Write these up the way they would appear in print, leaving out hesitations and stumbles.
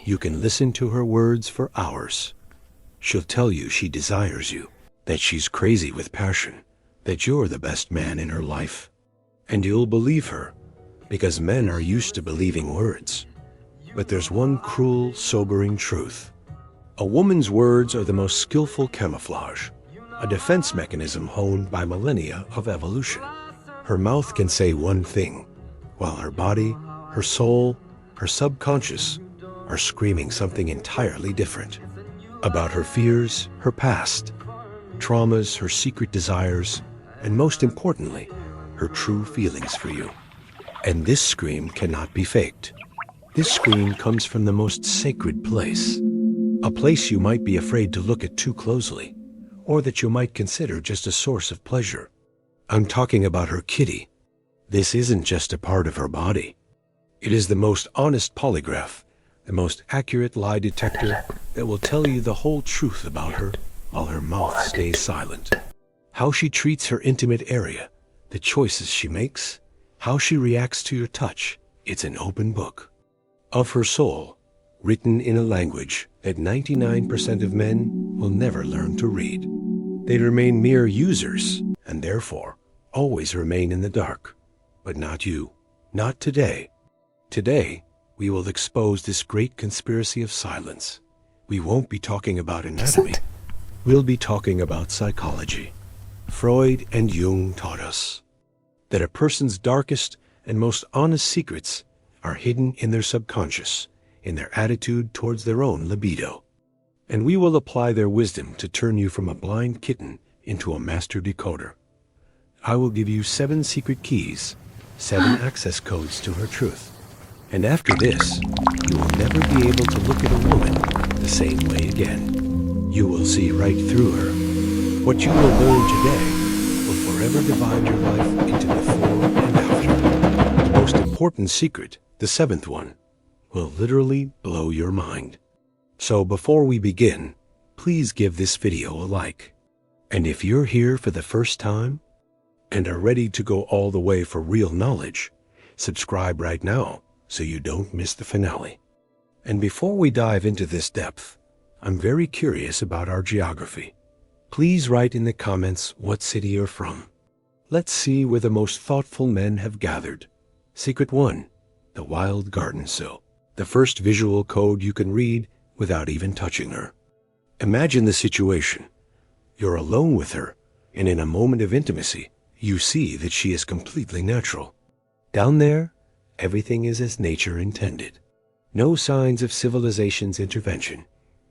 You can listen to her words for hours. She'll tell you she desires you, that she's crazy with passion, that you're the best man in her life. And you'll believe her, because men are used to believing words. But there's one cruel, sobering truth. A woman's words are the most skillful camouflage, a defense mechanism honed by millennia of evolution. Her mouth can say one thing, while her body, her soul, her subconscious are screaming something entirely different. About her fears, her past, traumas, her secret desires, and most importantly, her true feelings for you. And this scream cannot be faked. This scream comes from the most sacred place, a place you might be afraid to look at too closely, or that you might consider just a source of pleasure. I'm talking about her kitty. This isn't just a part of her body. It is the most honest polygraph, the most accurate lie detector that will tell you the whole truth about her while her mouth stays silent. How she treats her intimate area, the choices she makes, how she reacts to your touch, it's an open book. Of her soul, written in a language that 99% of men will never learn to read. They remain mere users, and therefore always remain in the dark. But not you. Not today. Today, we will expose this great conspiracy of silence. We won't be talking about anatomy. We'll be talking about psychology. Freud and Jung taught us that a person's darkest and most honest secrets are hidden in their subconscious, in their attitude towards their own libido. And we will apply their wisdom to turn you from a blind kitten into a master decoder. I will give you 7 secret keys, 7 access codes to her truth. And after this, you will never be able to look at a woman the same way again. You will see right through her. What you will learn today will forever divide your life into before and after. The most important secret, the 7th one, will literally blow your mind. So before we begin, please give this video a like. And if you're here for the first time and are ready to go all the way for real knowledge, subscribe right now so you don't miss the finale. And before we dive into this depth, I'm very curious about our geography. Please write in the comments what city you're from. Let's see where the most thoughtful men have gathered. Secret 1, the wild garden sill. The first visual code you can read without even touching her. Imagine the situation. You're alone with her, and in a moment of intimacy, you see that she is completely natural. Down there, everything is as nature intended. No signs of civilization's intervention.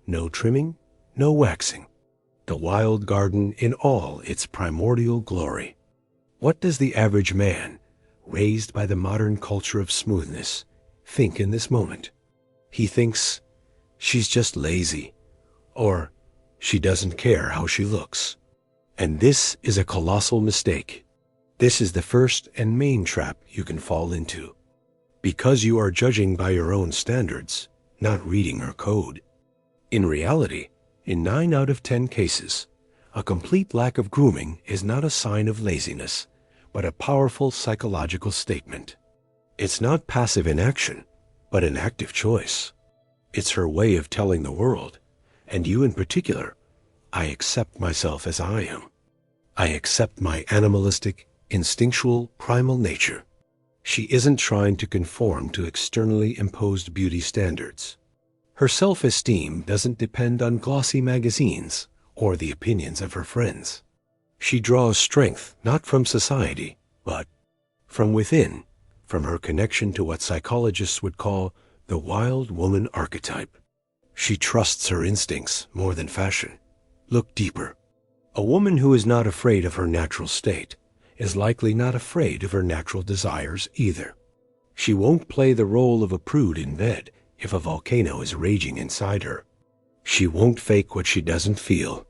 No trimming, no waxing. The wild garden in all its primordial glory. What does the average man, raised by the modern culture of smoothness, think in this moment? He thinks, she's just lazy, or she doesn't care how she looks. And this is a colossal mistake. This is the first and main trap you can fall into. Because you are judging by your own standards, not reading her code. In reality, in 9 out of 10 cases, a complete lack of grooming is not a sign of laziness, but a powerful psychological statement. It's not passive inaction, but an active choice. It's her way of telling the world, and you in particular, I accept myself as I am. I accept my animalistic, instinctual, primal nature. She isn't trying to conform to externally imposed beauty standards. Her self-esteem doesn't depend on glossy magazines or the opinions of her friends. She draws strength not from society, but from within, from her connection to what psychologists would call the wild woman archetype. She trusts her instincts more than fashion. Look deeper. A woman who is not afraid of her natural state is likely not afraid of her natural desires either. She won't play the role of a prude in bed if a volcano is raging inside her. She won't fake what she doesn't feel.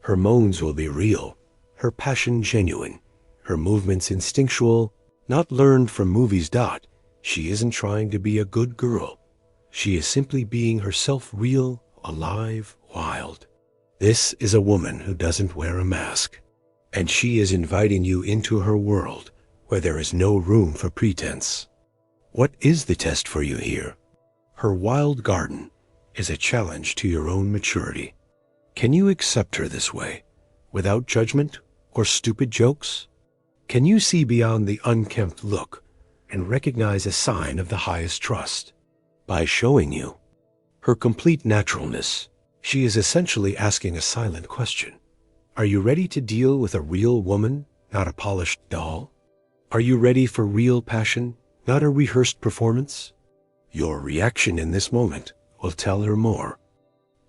Her moans will be real, her passion genuine, her movements instinctual, not learned from movies. She isn't trying to be a good girl. She is simply being herself, real, alive, wild. This is a woman who doesn't wear a mask, and she is inviting you into her world where there is no room for pretense. What is the test for you here? Her wild garden, is a challenge to your own maturity. Can you accept her this way, without judgment or stupid jokes? Can you see beyond the unkempt look and recognize a sign of the highest trust? By showing you her complete naturalness, she is essentially asking a silent question. Are you ready to deal with a real woman, not a polished doll? Are you ready for real passion, not a rehearsed performance? Your reaction in this moment will tell her more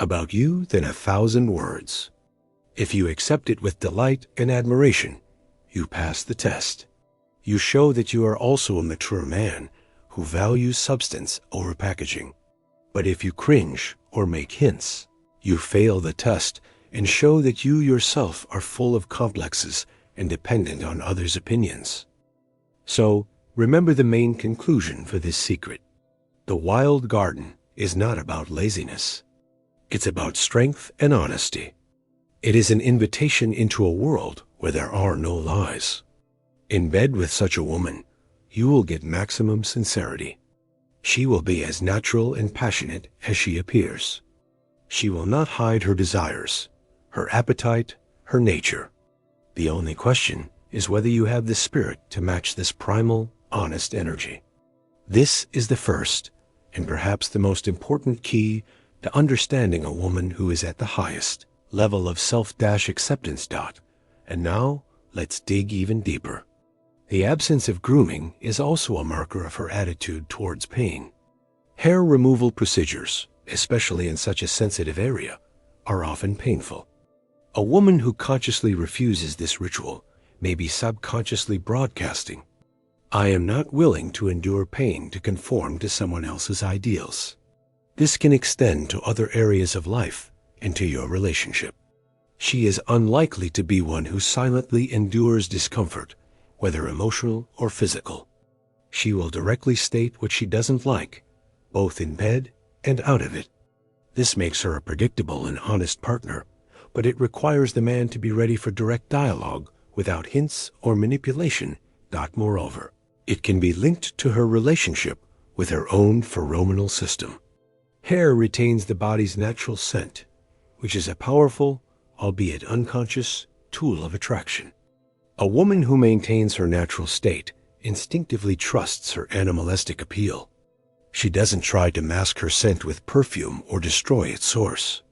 about you than 1,000 words. If you accept it with delight and admiration, you pass the test. You show that you are also a mature man who values substance over packaging. But if you cringe or make hints, you fail the test and show that you yourself are full of complexes and dependent on others' opinions. So, remember the main conclusion for this secret. The wild garden is not about laziness. It's about strength and honesty. It is an invitation into a world where there are no lies. In bed with such a woman, you will get maximum sincerity. She will be as natural and passionate as she appears. She will not hide her desires, her appetite, her nature. The only question is whether you have the spirit to match this primal, honest energy. This is the first, and perhaps the most important key to understanding a woman who is at the highest level of self-acceptance. And now, let's dig even deeper. The absence of grooming is also a marker of her attitude towards pain. Hair removal procedures, especially in such a sensitive area, are often painful. A woman who consciously refuses this ritual may be subconsciously broadcasting, I am not willing to endure pain to conform to someone else's ideals. This can extend to other areas of life and to your relationship. She is unlikely to be one who silently endures discomfort, whether emotional or physical. She will directly state what she doesn't like, both in bed and out of it. This makes her a predictable and honest partner, but it requires the man to be ready for direct dialogue without hints or manipulation. Moreover, it can be linked to her relationship with her own pheromonal system. Hair retains the body's natural scent, which is a powerful, albeit unconscious, tool of attraction. A woman who maintains her natural state instinctively trusts her animalistic appeal. She doesn't try to mask her scent with perfume or destroy its source.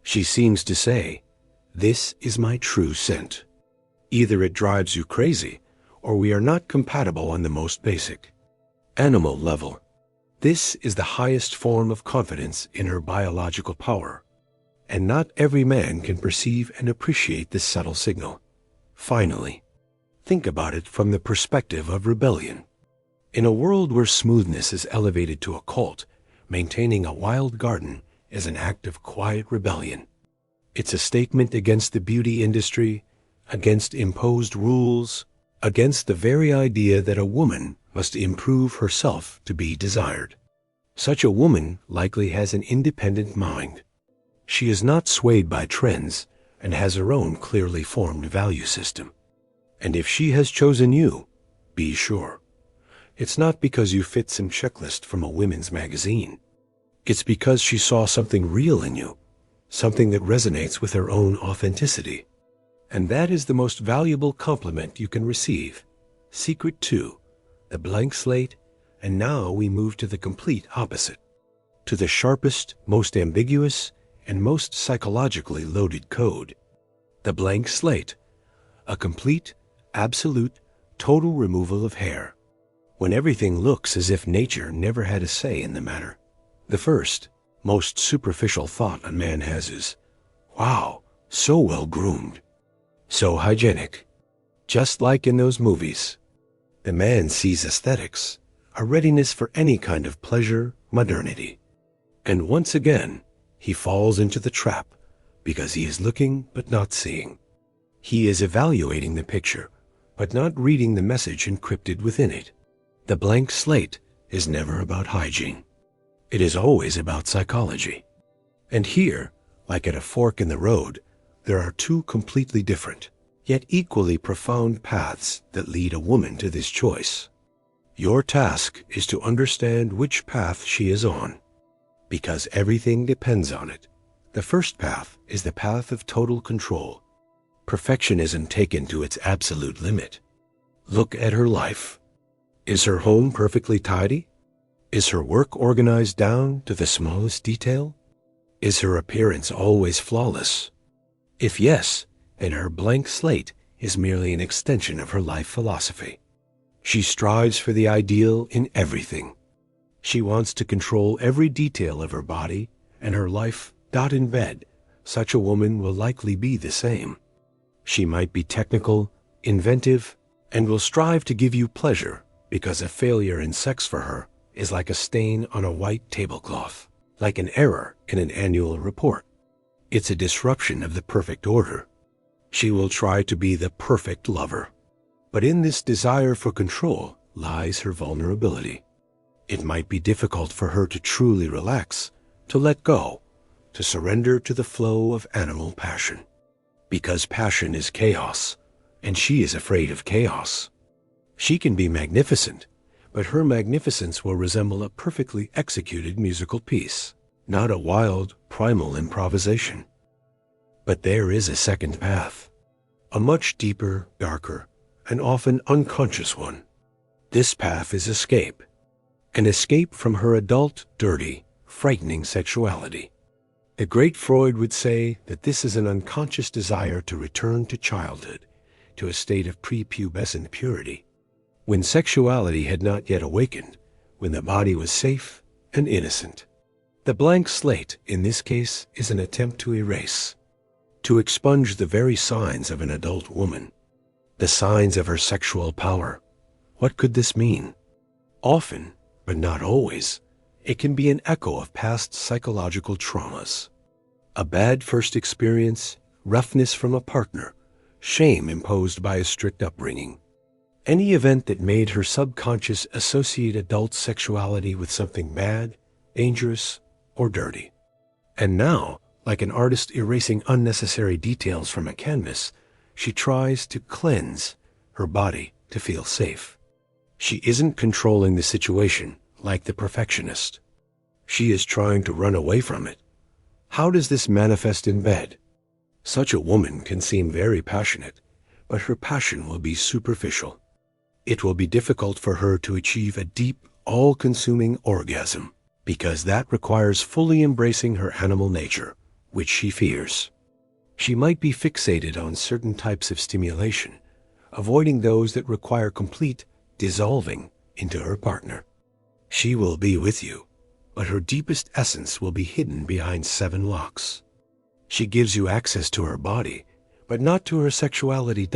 She seems to say, "This is my true scent." Either it drives you crazy, or we are not compatible on the most basic, animal level. This is the highest form of confidence in her biological power, and not every man can perceive and appreciate this subtle signal. Finally, think about it from the perspective of rebellion. In a world where smoothness is elevated to a cult, maintaining a wild garden is an act of quiet rebellion. It's a statement against the beauty industry, against imposed rules, against the very idea that a woman must improve herself to be desired. Such a woman likely has an independent mind. She is not swayed by trends and has her own clearly formed value system. And if she has chosen you, be sure, it's not because you fit some checklist from a women's magazine. It's because she saw something real in you, something that resonates with her own authenticity. And that is the most valuable compliment you can receive. Secret 2, the blank slate, and now we move to the complete opposite, to the sharpest, most ambiguous, and most psychologically loaded code. The blank slate, a complete, absolute, total removal of hair, when everything looks as if nature never had a say in the matter. The first, most superficial thought a man has is, wow, so well groomed, so hygienic. Just like in those movies, the man sees aesthetics, a readiness for any kind of pleasure, modernity. And once again, he falls into the trap because he is looking but not seeing. He is evaluating the picture, but not reading the message encrypted within it. The blank slate is never about hygiene. It is always about psychology. And here, like at a fork in the road, there are two completely different, yet equally profound paths that lead a woman to this choice. Your task is to understand which path she is on. because everything depends on it. The first path is the path of total control. Perfectionism taken to its absolute limit. Look at her life. Is her home perfectly tidy? Is her work organized down to the smallest detail? Is her appearance always flawless? If yes, then her blank slate is merely an extension of her life philosophy. She strives for the ideal in everything. She wants to control every detail of her body and her life. In bed, such a woman will likely be the same. She might be technical, inventive, and will strive to give you pleasure, because a failure in sex for her is like a stain on a white tablecloth, like an error in an annual report. It's a disruption of the perfect order. She will try to be the perfect lover. But in this desire for control lies her vulnerability. It might be difficult for her to truly relax, to let go, to surrender to the flow of animal passion. Because passion is chaos, and she is afraid of chaos. She can be magnificent, but her magnificence will resemble a perfectly executed musical piece, not a wild, primal improvisation. But there is a second path, a much deeper, darker, and often unconscious one. This path is escape, an escape from her adult, dirty, frightening sexuality. The great Freud would say that this is an unconscious desire to return to childhood, to a state of prepubescent purity, when sexuality had not yet awakened, when the body was safe and innocent. The blank slate, in this case, is an attempt to erase, to expunge the very signs of an adult woman, the signs of her sexual power. What could this mean? Often, but not always, it can be an echo of past psychological traumas. A bad first experience, roughness from a partner, shame imposed by a strict upbringing. Any event that made her subconscious associate adult sexuality with something bad, dangerous, or dirty. And now, like an artist erasing unnecessary details from a canvas, she tries to cleanse her body to feel safe. She isn't controlling the situation like the perfectionist. She is trying to run away from it. How does this manifest in bed? Such a woman can seem very passionate, but her passion will be superficial. It will be difficult for her to achieve a deep, all-consuming orgasm, because that requires fully embracing her animal nature, which she fears. She might be fixated on certain types of stimulation, avoiding those that require complete dissolving into her partner. She will be with you, but her deepest essence will be hidden behind 7 locks. She gives you access to her body, but not to her sexuality.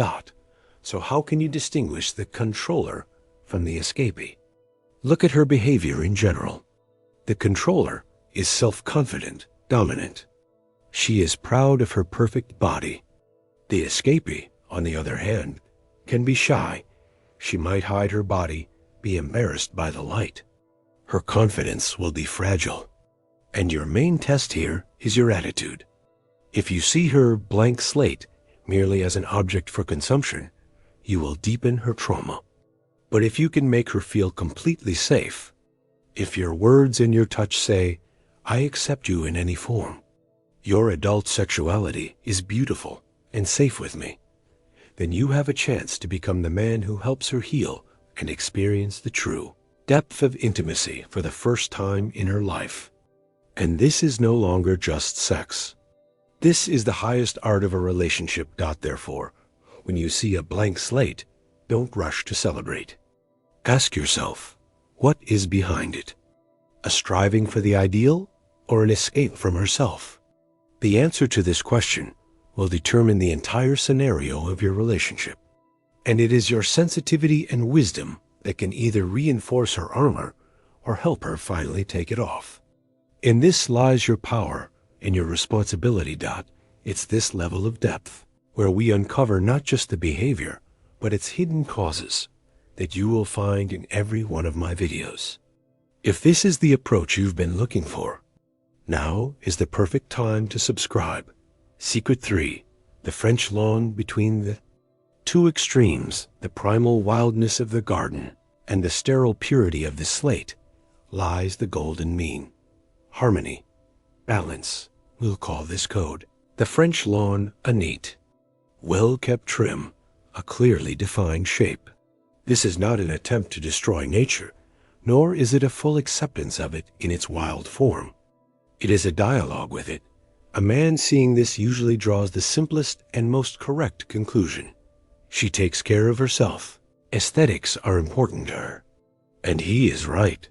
So how can you distinguish the controller from the escapee? Look at her behavior in general. The controller is self-confident, dominant. She is proud of her perfect body. The escapee, on the other hand, can be shy. She might hide her body, be embarrassed by the light. Her confidence will be fragile. And your main test here is your attitude. If you see her blank slate merely as an object for consumption, you will deepen her trauma. But if you can make her feel completely safe, if your words and your touch say, "I accept you in any form. Your adult sexuality is beautiful and safe with me," then you have a chance to become the man who helps her heal and experience the true depth of intimacy for the first time in her life. And this is no longer just sex. This is the highest art of a relationship. Therefore, when you see a blank slate, don't rush to celebrate. Ask yourself, what is behind it? A striving for the ideal or an escape from herself? The answer to this question will determine the entire scenario of your relationship. And it is your sensitivity and wisdom that can either reinforce her armor or help her finally take it off. In this lies your power and your responsibility. It's this level of depth where we uncover not just the behavior, but its hidden causes that you will find in every one of my videos. If this is the approach you've been looking for, now is the perfect time to subscribe. Secret 3, the French lawn between the two extremes, the primal wildness of the garden and the sterile purity of the slate, lies the golden mean. harmony, balance. We'll call this code. The French lawn, a neat, well-kept trim, a clearly defined shape. This is not an attempt to destroy nature, nor is it a full acceptance of it in its wild form. It is a dialogue with it. A man seeing this usually draws the simplest and most correct conclusion. She takes care of herself. Aesthetics are important to her. And he is right.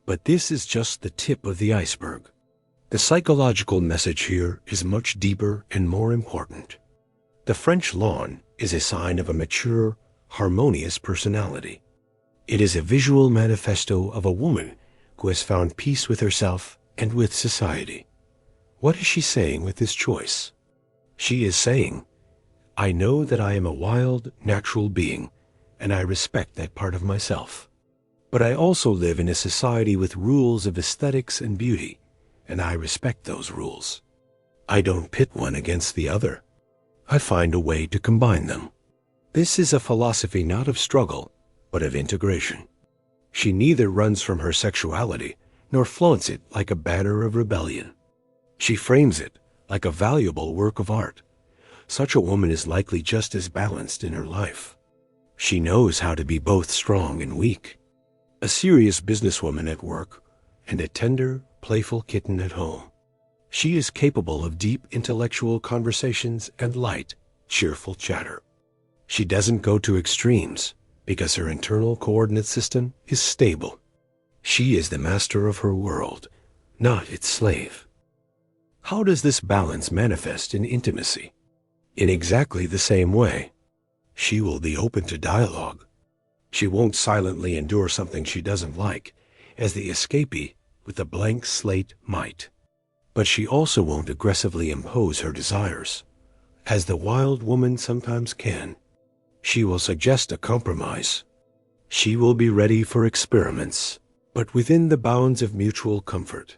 But this is just the tip of the iceberg. The psychological message here is much deeper and more important. The French lawn is a sign of a mature, harmonious personality. It is a visual manifesto of a woman who has found peace with herself and with society. What is she saying with this choice? She is saying, I know that I am a wild, natural being, and I respect that part of myself. But I also live in a society with rules of aesthetics and beauty, and I respect those rules. I don't pit one against the other. I find a way to combine them. This is a philosophy not of struggle, but of integration. She neither runs from her sexuality nor flaunts it like a banner of rebellion. She frames it like a valuable work of art. Such a woman is likely just as balanced in her life. She knows how to be both strong and weak. A serious businesswoman at work and a tender, playful kitten at home. She is capable of deep intellectual conversations and light, cheerful chatter. She doesn't go to extremes because her internal coordinate system is stable. She is the master of her world, not its slave. How does this balance manifest in intimacy? In exactly the same way. She will be open to dialogue. She won't silently endure something she doesn't like, as the escapee with a blank slate might. But she also won't aggressively impose her desires, as the wild woman sometimes can. She will suggest a compromise. She will be ready for experiments, but within the bounds of mutual comfort.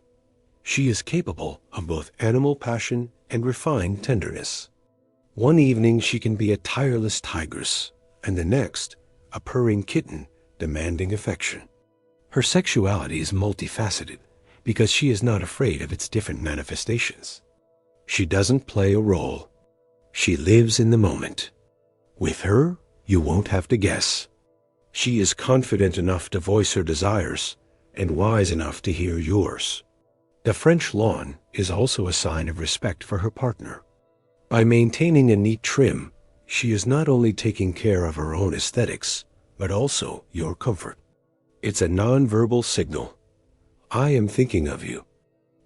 She is capable of both animal passion and refined tenderness. One evening she can be a tireless tigress, and the next, a purring kitten demanding affection. Her sexuality is multifaceted because she is not afraid of its different manifestations. She doesn't play a role. She lives in the moment. With her, you won't have to guess. She is confident enough to voice her desires and wise enough to hear yours. The French lawn is also a sign of respect for her partner. By maintaining a neat trim, she is not only taking care of her own aesthetics, but also your comfort. It's a non-verbal signal. I am thinking of you.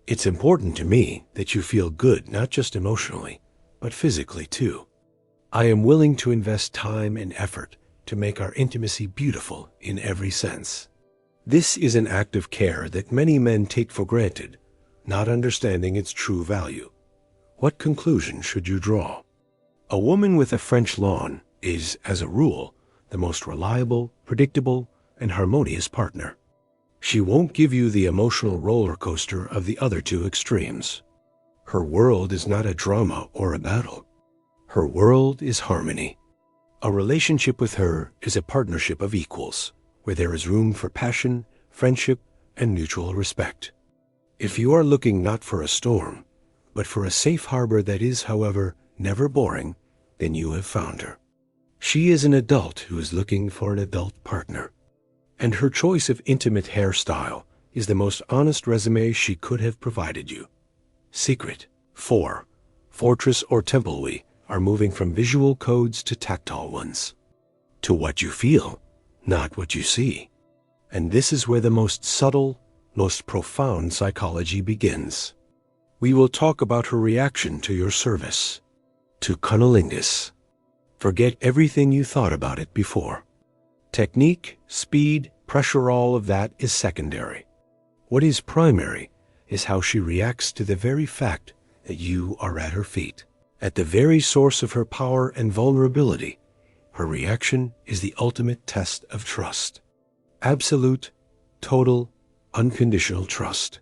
It's important to me that you feel good not just emotionally, but physically too. I am willing to invest time and effort to make our intimacy beautiful in every sense. This is an act of care that many men take for granted, not understanding its true value. What conclusion should you draw? A woman with a French lawn is, as a rule, the most reliable, predictable, and harmonious partner. She won't give you the emotional roller coaster of the other two extremes. Her world is not a drama or a battle. Her world is harmony. A relationship with her is a partnership of equals, where there is room for passion, friendship, and mutual respect. If you are looking not for a storm, but for a safe harbor that is, however, never boring, then you have found her. She is an adult who is looking for an adult partner. And her choice of intimate hairstyle is the most honest resume she could have provided you. Secret. 4. Fortress or temple. We are moving from visual codes to tactile ones. To what you feel, not what you see. And this is where the most subtle, most profound psychology begins. We will talk about her reaction to your service. To cunnilingus. Forget everything you thought about it before. Technique, speed, pressure, all of that is secondary. What is primary is how she reacts to the very fact that you are at her feet. At the very source of her power and vulnerability, her reaction is the ultimate test of trust. Absolute, total, unconditional trust.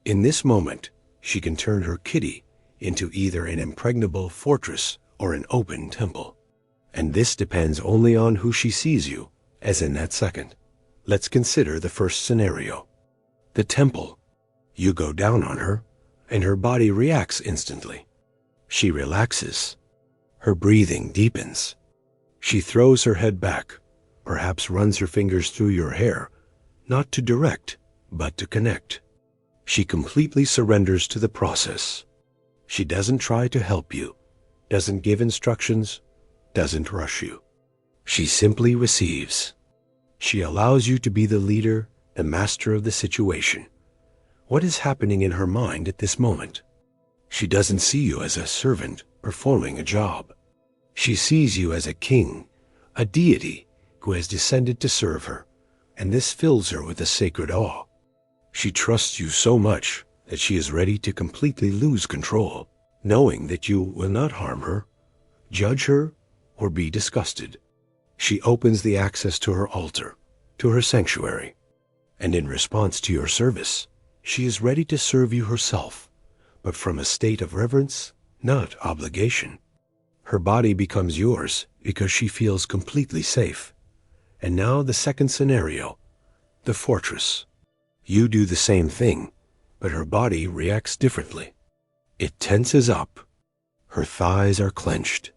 In this moment, she can turn her kitty into either an impregnable fortress or an open temple. And this depends only on who she sees you, as in that second. Let's consider the first scenario. The temple. You go down on her, and her body reacts instantly. She relaxes. Her breathing deepens. She throws her head back, perhaps runs her fingers through your hair, not to direct, but to connect. She completely surrenders to the process. She doesn't try to help you, doesn't give instructions, doesn't rush you. She simply receives. She allows you to be the leader, the master of the situation. What is happening in her mind at this moment? She doesn't see you as a servant performing a job. She sees you as a king, a deity who has descended to serve her, and this fills her with a sacred awe. She trusts you so much that she is ready to completely lose control, knowing that you will not harm her, judge her, or be disgusted. She opens the access to her altar, to her sanctuary, and in response to your service, she is ready to serve you herself, but from a state of reverence, not obligation. Her body becomes yours because she feels completely safe. And now the second scenario, the fortress. You do the same thing, but her body reacts differently. It tenses up. Her thighs are clenched.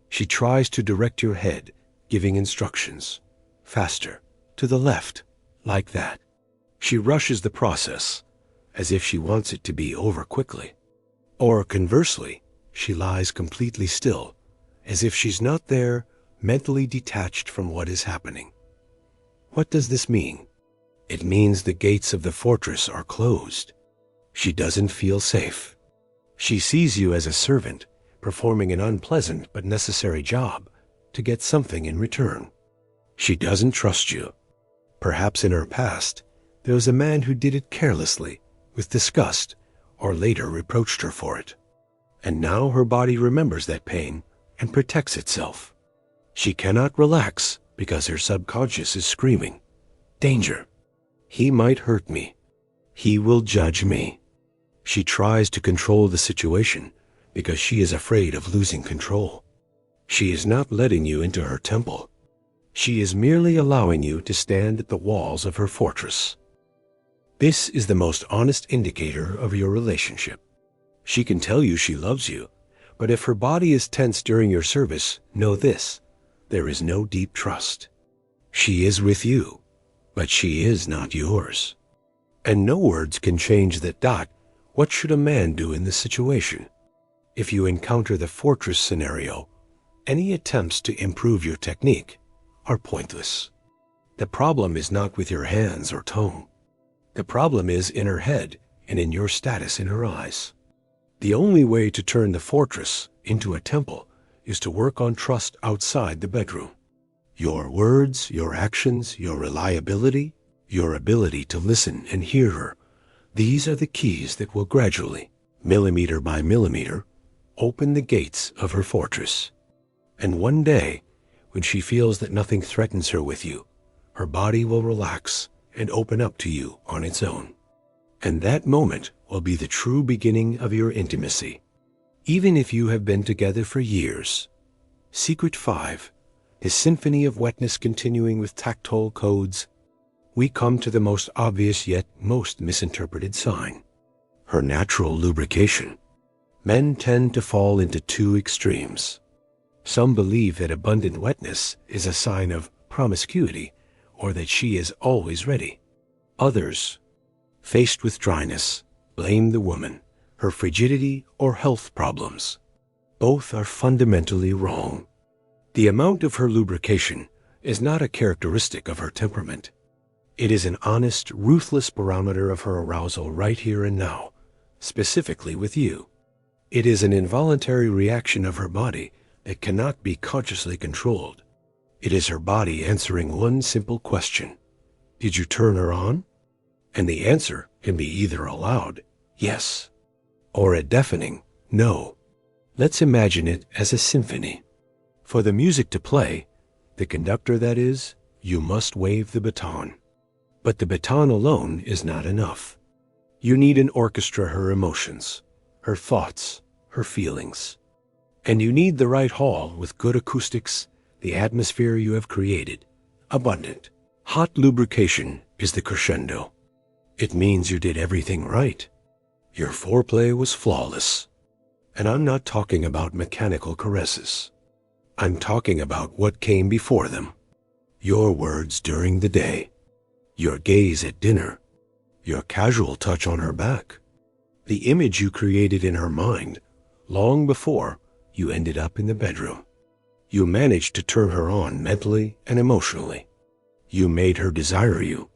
She tries to direct your head, giving instructions. Faster, to the left, like that. She rushes the process, as if she wants it to be over quickly. Or conversely, she lies completely still, as if she's not there, mentally detached from what is happening. What does this mean? It means the gates of the fortress are closed. She doesn't feel safe. She sees you as a servant, performing an unpleasant but necessary job to get something in return. She doesn't trust you. Perhaps in her past, there was a man who did it carelessly, with disgust, or later reproached her for it. And now her body remembers that pain and protects itself. She cannot relax because her subconscious is screaming, "Danger! He might hurt me. He will judge me." She tries to control the situation because she is afraid of losing control. She is not letting you into her temple. She is merely allowing you to stand at the walls of her fortress. This is the most honest indicator of your relationship. She can tell you she loves you, but if her body is tense during your service, know this: there is no deep trust. She is with you, but she is not yours. And no words can change that dot. What should a man do in this situation? If you encounter the fortress scenario, any attempts to improve your technique are pointless. The problem is not with your hands or tongue. The problem is in her head and in your status in her eyes. The only way to turn the fortress into a temple is to work on trust outside the bedroom. Your words, your actions, your reliability, your ability to listen and hear her, these are the keys that will gradually, millimeter by millimeter, open the gates of her fortress. And one day, when she feels that nothing threatens her with you, her body will relax and open up to you on its own. And that moment will be the true beginning of your intimacy, even if you have been together for years. Secret 5, his symphony of wetness continuing with tactile codes, we come to the most obvious yet most misinterpreted sign, her natural lubrication. Men tend to fall into two extremes. Some believe that abundant wetness is a sign of promiscuity, or that she is always ready. Others, faced with dryness, blame the woman, her frigidity, or health problems. Both are fundamentally wrong. The amount of her lubrication is not a characteristic of her temperament. It is an honest, ruthless barometer of her arousal right here and now, specifically with you. It is an involuntary reaction of her body that cannot be consciously controlled. It is her body answering one simple question: did you turn her on? And the answer can be either a loud yes or a deafening no. Let's imagine it as a symphony. For the music to play, the conductor that is, you must wave the baton. But the baton alone is not enough. You need an orchestra, her emotions, her thoughts, her feelings. And you need the right hall with good acoustics, the atmosphere you have created, abundant. Hot lubrication is the crescendo. It means you did everything right. Your foreplay was flawless. And I'm not talking about mechanical caresses. I'm talking about what came before them. Your words during the day, your gaze at dinner, your casual touch on her back, the image you created in her mind long before you ended up in the bedroom. You managed to turn her on mentally and emotionally. You made her desire you,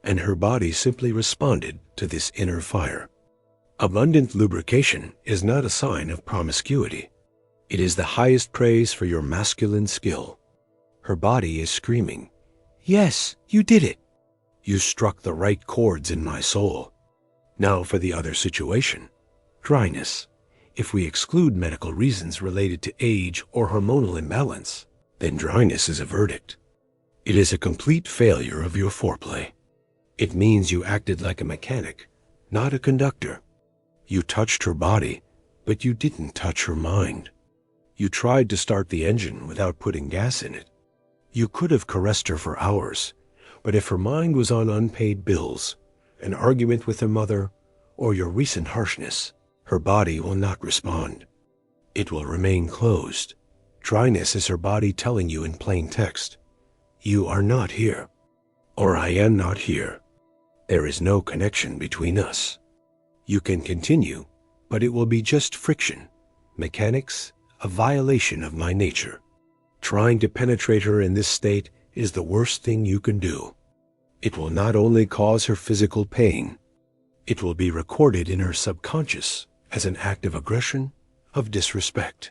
and her body simply responded to this inner fire. Abundant lubrication is not a sign of promiscuity. It is the highest praise for your masculine skill. Her body is screaming, "Yes, you did it. You struck the right chords in my soul." Now for the other situation, dryness. If we exclude medical reasons related to age or hormonal imbalance, then dryness is a verdict. It is a complete failure of your foreplay. It means you acted like a mechanic, not a conductor. You touched her body, but you didn't touch her mind. You tried to start the engine without putting gas in it. You could have caressed her for hours, but if her mind was on unpaid bills, an argument with her mother, or your recent harshness, her body will not respond. It will remain closed. Dryness is her body telling you in plain text, "You are not here," or "I am not here." There is no connection between us. You can continue, but it will be just friction, mechanics, a violation of my nature. Trying to penetrate her in this state is the worst thing you can do. It will not only cause her physical pain, it will be recorded in her subconscious as an act of aggression, of disrespect.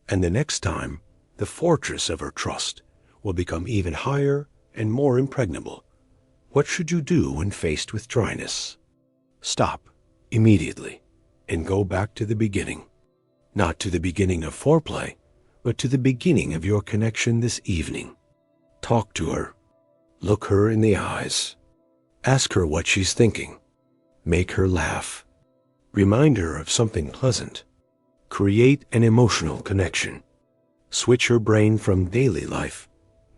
And the next time, the fortress of her trust will become even higher and more impregnable. What should you do when faced with dryness? Stop immediately and go back to the beginning. Not to the beginning of foreplay, but to the beginning of your connection this evening. Talk to her. Look her in the eyes. Ask her what she's thinking. Make her laugh. Remind her of something pleasant. Create an emotional connection. Switch her brain from daily life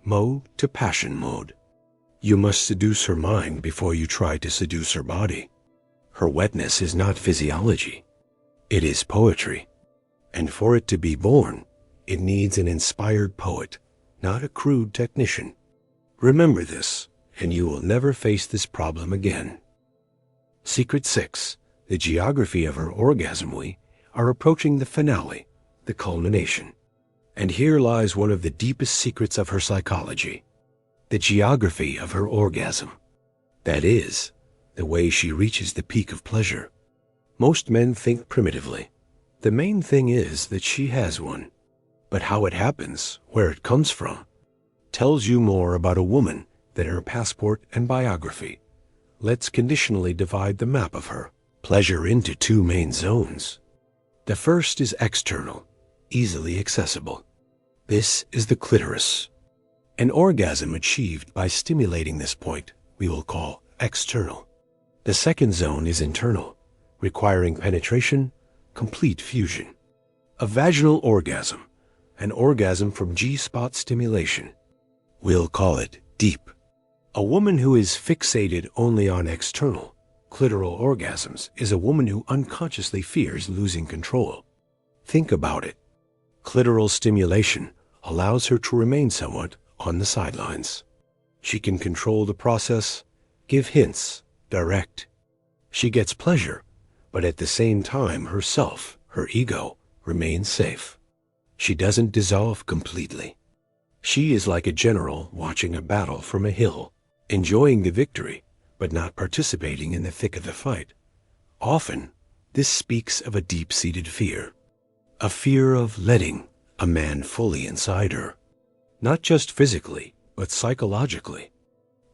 mode to passion mode. You must seduce her mind before you try to seduce her body. Her wetness is not physiology. It is poetry. And for it to be born, it needs an inspired poet, not a crude technician. Remember this, and you will never face this problem again. Secret 6. The geography of her orgasm. We are approaching the finale, the culmination. And here lies one of the deepest secrets of her psychology. The geography of her orgasm. That is, the way she reaches the peak of pleasure. Most men think primitively. The main thing is that she has one. But how it happens, where it comes from, tells you more about a woman than her passport and biography. Let's conditionally divide the map of her pleasure into two main zones. The first is external, easily accessible. This is the clitoris. An orgasm achieved by stimulating this point we will call external. The second zone is internal, requiring penetration, complete fusion. A vaginal orgasm, an orgasm from G-spot stimulation. We'll call it deep. A woman who is fixated only on external, clitoral orgasms is a woman who unconsciously fears losing control. Think about it. Clitoral stimulation allows her to remain somewhat on the sidelines. She can control the process, give hints, direct. She gets pleasure, but at the same time herself, her ego, remains safe. She doesn't dissolve completely. She is like a general watching a battle from a hill, enjoying the victory, but not participating in the thick of the fight. Often, this speaks of a deep-seated fear. A fear of letting a man fully inside her. Not just physically, but psychologically.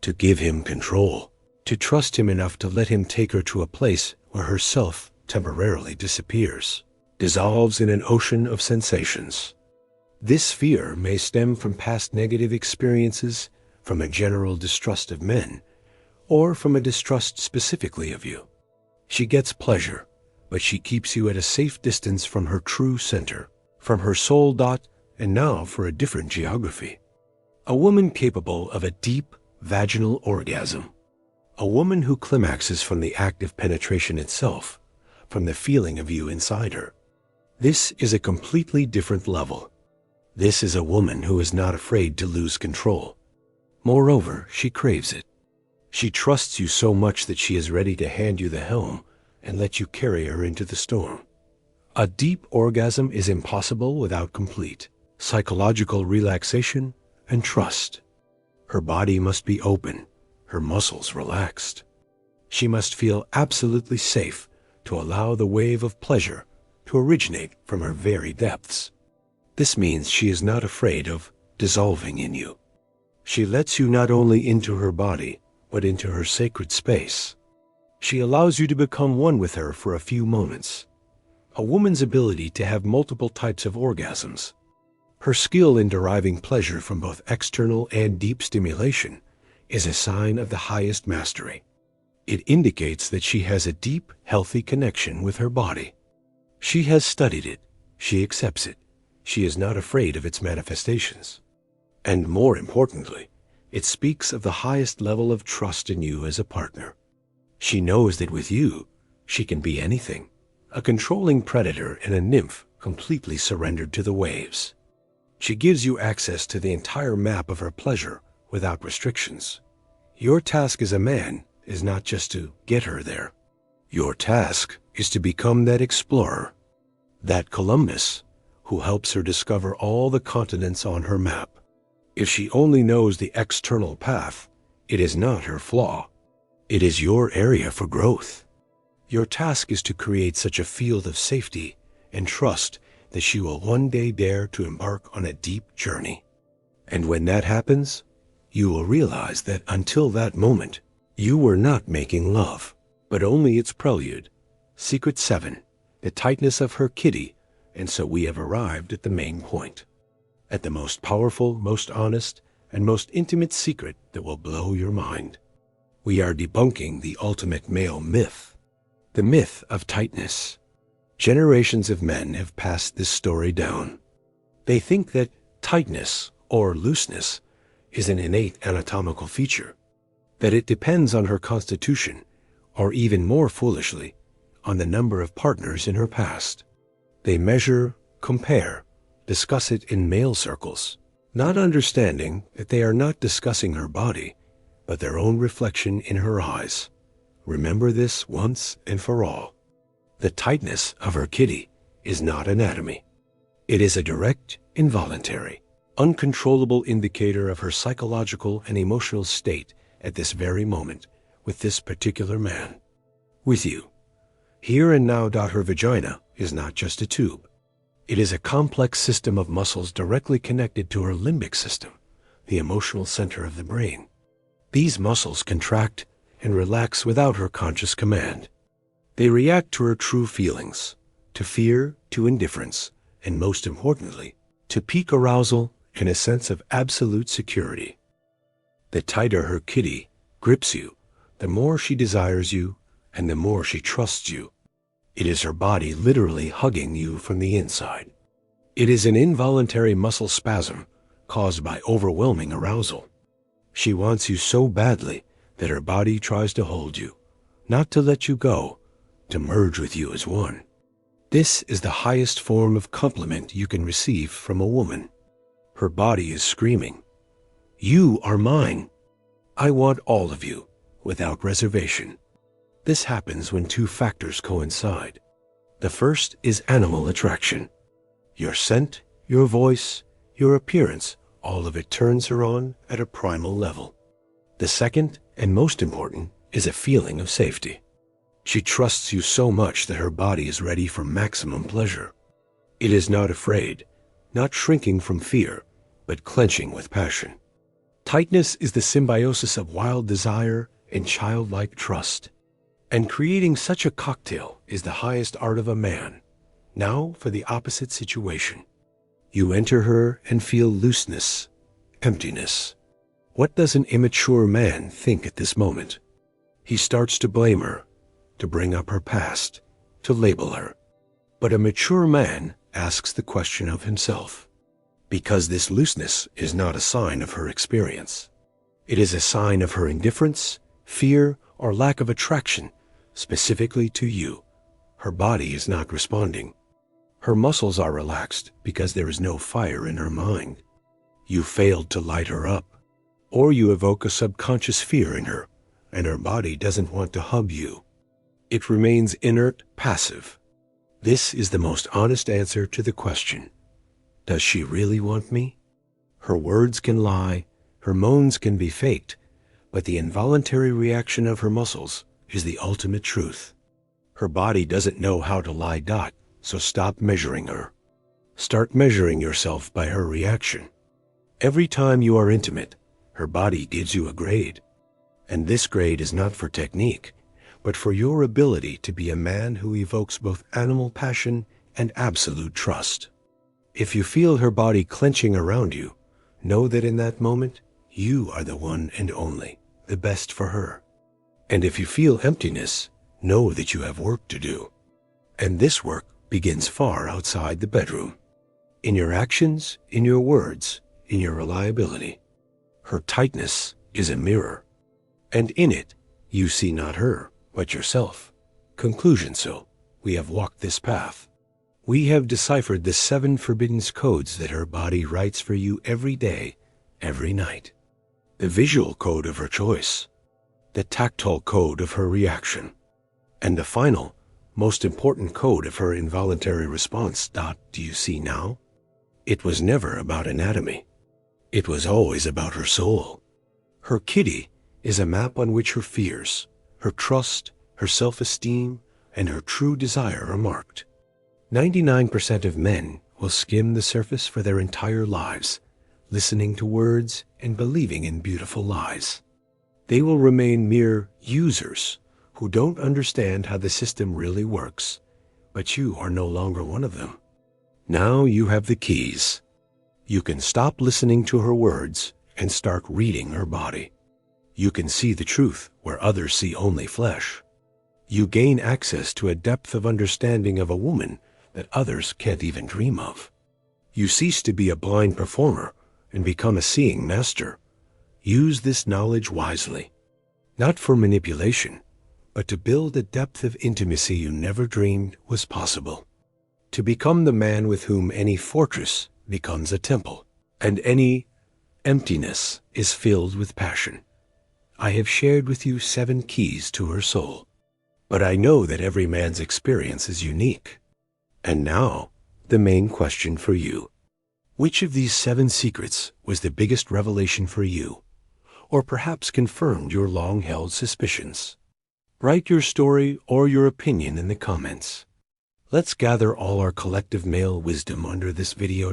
To give him control. To trust him enough to let him take her to a place where herself temporarily disappears. Dissolves in an ocean of sensations. This fear may stem from past negative experiences, from a general distrust of men, or from a distrust specifically of you. She gets pleasure, but she keeps you at a safe distance from her true center, from her soul dot, and now for a different geography. A woman capable of a deep vaginal orgasm, A woman who climaxes from the act of penetration itself, from the feeling of you inside her. This is a completely different level. This is a woman who is not afraid to lose control. Moreover, she craves it. She trusts you so much that she is ready to hand you the helm and let you carry her into the storm. A deep orgasm is impossible without complete psychological relaxation and trust. Her body must be open, her muscles relaxed. She must feel absolutely safe to allow the wave of pleasure to originate from her very depths. This means she is not afraid of dissolving in you. She lets you not only into her body, but into her sacred space. She allows you to become one with her for a few moments. A woman's ability to have multiple types of orgasms. Her skill in deriving pleasure from both external and deep stimulation is a sign of the highest mastery. It indicates that she has a deep, healthy connection with her body. She has studied it. She accepts it. She is not afraid of its manifestations. And more importantly, it speaks of the highest level of trust in you as a partner. She knows that with you, she can be anything. A controlling predator and a nymph completely surrendered to the waves. She gives you access to the entire map of her pleasure without restrictions. Your task as a man is not just to get her there. Your task is to become that explorer, that Columbus, who helps her discover all the continents on her map. If she only knows the external path, it is not her flaw. It is your area for growth. Your task is to create such a field of safety and trust that she will one day dare to embark on a deep journey. And when that happens, you will realize that until that moment, you were not making love, but only its prelude. Secret 7, the tightness of her kitty, and so we have arrived at the main point. At the most powerful, most honest, and most intimate secret that will blow your mind. We are debunking the ultimate male myth, the myth of tightness. Generations of men have passed this story down. They think that tightness or looseness is an innate anatomical feature, that it depends on her constitution, or even more foolishly, on the number of partners in her past. They measure, compare, discuss it in male circles, not understanding that they are not discussing her body, but their own reflection in her eyes. Remember this once and for all. The tightness of her kitty is not anatomy. It is a direct, involuntary, uncontrollable indicator of her psychological and emotional state at this very moment with this particular man. With you. Here and now. Her vagina is not just a tube. It is a complex system of muscles directly connected to her limbic system, the emotional center of the brain. These muscles contract and relax without her conscious command. They react to her true feelings, to fear, to indifference, and most importantly, to peak arousal and a sense of absolute security. The tighter her kitty grips you, the more she desires you, and the more she trusts you. It is her body literally hugging you from the inside. It is an involuntary muscle spasm caused by overwhelming arousal. She wants you so badly that her body tries to hold you, not to let you go, to merge with you as one. This is the highest form of compliment you can receive from a woman. Her body is screaming, "You are mine. I want all of you, without reservation." This happens when two factors coincide. The first is animal attraction. Your scent, your voice, your appearance, all of it turns her on at a primal level. The second, and most important, is a feeling of safety. She trusts you so much that her body is ready for maximum pleasure. It is not afraid, not shrinking from fear, but clenching with passion. Tightness is the symbiosis of wild desire and childlike trust. And creating such a cocktail is the highest art of a man. Now for the opposite situation. You enter her and feel looseness, emptiness. What does an immature man think at this moment? He starts to blame her, to bring up her past, to label her. But a mature man asks the question of himself, because this looseness is not a sign of her experience. It is a sign of her indifference, fear, or lack of attraction, specifically to you. Her body is not responding. Her muscles are relaxed because there is no fire in her mind. You failed to light her up, or you evoke a subconscious fear in her, and her body doesn't want to hug you. It remains inert, passive. This is the most honest answer to the question, does she really want me? Her words can lie, her moans can be faked, but the involuntary reaction of her muscles is the ultimate truth. Her body doesn't know how to lie. So stop measuring her. Start measuring yourself by her reaction. Every time you are intimate, her body gives you a grade. And this grade is not for technique, but for your ability to be a man who evokes both animal passion and absolute trust. If you feel her body clenching around you, know that in that moment, you are the one and only, the best for her. And if you feel emptiness, know that you have work to do. And this work begins far outside the bedroom. In your actions, in your words, in your reliability. Her tightness is a mirror. And in it, you see not her, but yourself. Conclusion. So, we have walked this path. We have deciphered the 7 forbidden codes that her body writes for you every day, every night. The visual code of her choice. The tactile code of her reaction. And the final, most important code of her involuntary response. Do you see now? It was never about anatomy. It was always about her soul. Her kitty is a map on which her fears, her trust, her self-esteem, and her true desire are marked. 99% of men will skim the surface for their entire lives, listening to words and believing in beautiful lies. They will remain mere users who don't understand how the system really works, but you are no longer one of them. Now you have the keys. You can stop listening to her words and start reading her body. You can see the truth where others see only flesh. You gain access to a depth of understanding of a woman that others can't even dream of. You cease to be a blind performer and become a seeing master. Use this knowledge wisely, not for manipulation, but to build a depth of intimacy you never dreamed was possible. To become the man with whom any fortress becomes a temple, and any emptiness is filled with passion. I have shared with you 7 keys to her soul, but I know that every man's experience is unique. And now, the main question for you. Which of these 7 secrets was the biggest revelation for you, or perhaps confirmed your long-held suspicions? Write your story or your opinion in the comments. Let's gather all our collective male wisdom under this video.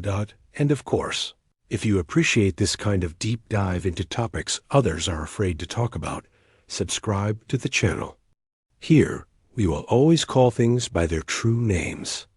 And of course, if you appreciate this kind of deep dive into topics others are afraid to talk about, subscribe to the channel. Here, we will always call things by their true names.